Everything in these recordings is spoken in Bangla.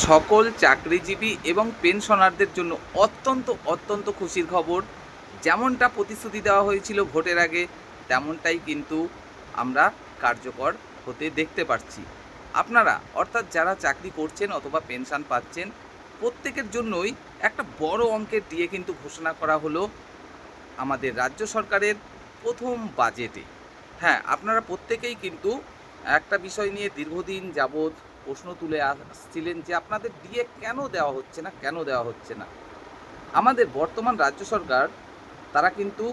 সকল চাকরিজীবী এবং পেনশনারদের জন্য অত্যন্ত খুশির খবর। যেমনটা প্রতিশ্রুতি দেওয়া হয়েছিল ভোটের আগে, তেমনটাই কিন্তু আমরা কার্যকর হতে দেখতে পাচ্ছি। আপনারা অর্থাৎ যারা চাকরি করছেন অথবা পেনশন পাচ্ছেন, প্রত্যেকের জন্যই একটা বড় অঙ্কের ডিএ কিন্তু ঘোষণা করা হলো আমাদের রাজ্য সরকারের প্রথম বাজেটে। হ্যাঁ, আপনারা প্রত্যেকেই কিন্তু একটা বিষয় নিয়ে দীর্ঘদিন যাবৎ প্রশ্ন তুলে আসছিলেন যে আপনাদের ডিএ কেন দেওয়া হচ্ছে না। আমাদের বর্তমান রাজ্য সরকার তারা কিন্তু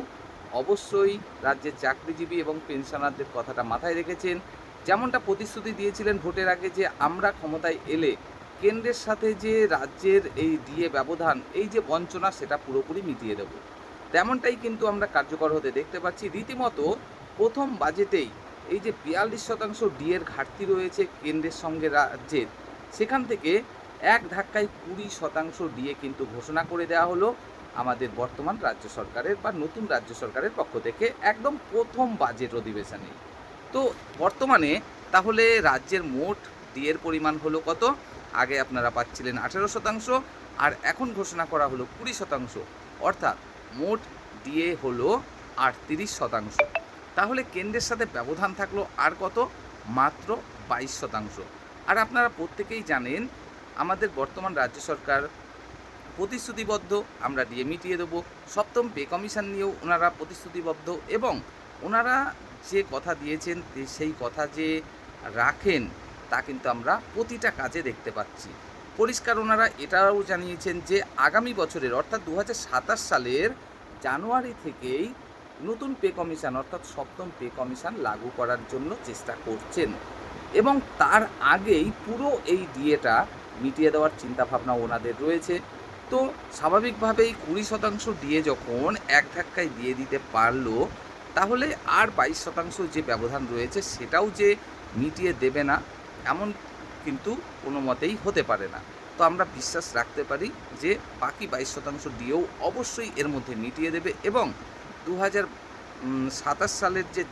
অবশ্যই রাজ্যের চাকরিজীবী এবং পেনশনারদের কথাটা মাথায় রেখেছেন। যেমনটা প্রতিশ্রুতি দিয়েছিলেন ভোটের আগে যে আমরা ক্ষমতায় এলে কেন্দ্রের সাথে যে রাজ্যের এই ডিএ ব্যবধান, এই যে বঞ্চনা, সেটা পুরোপুরি মিটিয়ে দেব। তেমনটাই কিন্তু আমরা কার্যকর হতে দেখতে পাচ্ছি। রীতিমতো প্রথম বাজেটেই এই যে 42% ডিএর ঘাটতি রয়েছে কেন্দ্রের সঙ্গে রাজ্যের, সেখান থেকে এক ধাক্কায় 20% ডিএ কিন্তু ঘোষণা করে দেওয়া হলো আমাদের বর্তমান রাজ্য সরকারের বা নতুন রাজ্য সরকারের পক্ষ থেকে একদম প্রথম বাজেট অধিবেশনে। তো বর্তমানে তাহলে রাজ্যের মোট ডিএর পরিমাণ হলো কত? আগে আপনারা পাচ্ছিলেন 18%, আর এখন ঘোষণা করা হলো 20%, অর্থাৎ মোট ডিএ হলো 38%। তাহলে কেন্দ্রের সাথে ব্যবধান থাকলো আর কত? মাত্র 22%। আর আপনারা প্রত্যেকেই জানেন আমাদের বর্তমান রাজ্য সরকার প্রতিশ্রুতিবদ্ধ, আমরা ডিএ মিটিয়ে দেবো। সপ্তম পে কমিশন নিয়েও ওনারা প্রতিশ্রুতিবদ্ধ, এবং ওনারা যে কথা দিয়েছেন সেই কথা যে রাখেন তা কিন্তু আমরা প্রতিটা কাজে দেখতে পাচ্ছি। পরিষ্কার ওনারা এটাও জানিয়েছেন যে আগামী বছরের অর্থাৎ 2027 সালের জানুয়ারি থেকেই নতুন পে কমিশন অর্থাৎ সপ্তম পে কমিশন লাগু করার জন্য চেষ্টা করছেন, এবং তার আগেই পুরো এই ডিএটা মিটিয়ে দেওয়ার চিন্তাভাবনা ওনাদের রয়েছে। তো স্বাভাবিকভাবেই 20% ডিএ যখন এক ধাক্কায় দিয়ে দিতে পারলো, তাহলে আর 22% যে ব্যবধান রয়েছে সেটাও যে মিটিয়ে দেবে না, এমন কিন্তু কোনো মতেই হতে পারে না। তো আমরা বিশ্বাস রাখতে পারি যে বাকি 22% ডিএও অবশ্যই এর মধ্যে মিটিয়ে দেবে, এবং 2027 সালের যে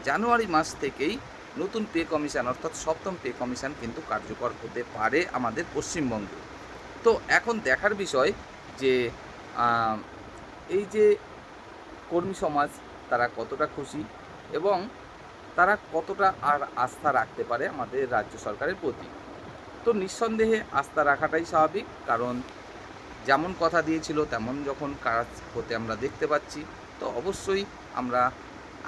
জানুয়ারি মাস থেকেই নতুন পে কমিশন অর্থাৎ সপ্তম পে কমিশন কিন্তু কার্যকর হতে পারে আমাদের পশ্চিমবঙ্গে। তো এখন দেখার বিষয় যে এই যে কর্মী সমাজ তারা কতটা খুশি এবং তারা কতটা আর আস্থা রাখতে পারে আমাদের রাজ্য সরকারের প্রতি। তো নিঃসন্দেহে আস্থা রাখাটাই স্বাভাবিক, কারণ যেমন কথা দিয়েছিল তেমন যখন কাজ হতে আমরা দেখতে পাচ্ছি, তো অবশ্যই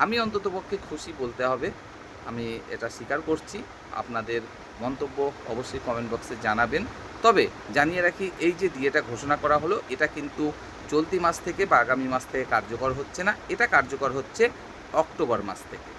আমি অন্ততপক্ষে খুশি বলতে হবে, আমি এটা স্বীকার করছি। আপনাদের মন্তব্য অবশ্যই কমেন্ট বক্সে জানাবেন। তবে জানিয়ে রাখি, এই যে ডিএটা ঘোষণা করা হলো, এটা কিন্তু চলতি মাস থেকে বা আগামী মাস থেকে কার্যকর হচ্ছে না, এটা কার্যকর হচ্ছে অক্টোবর মাস থেকে।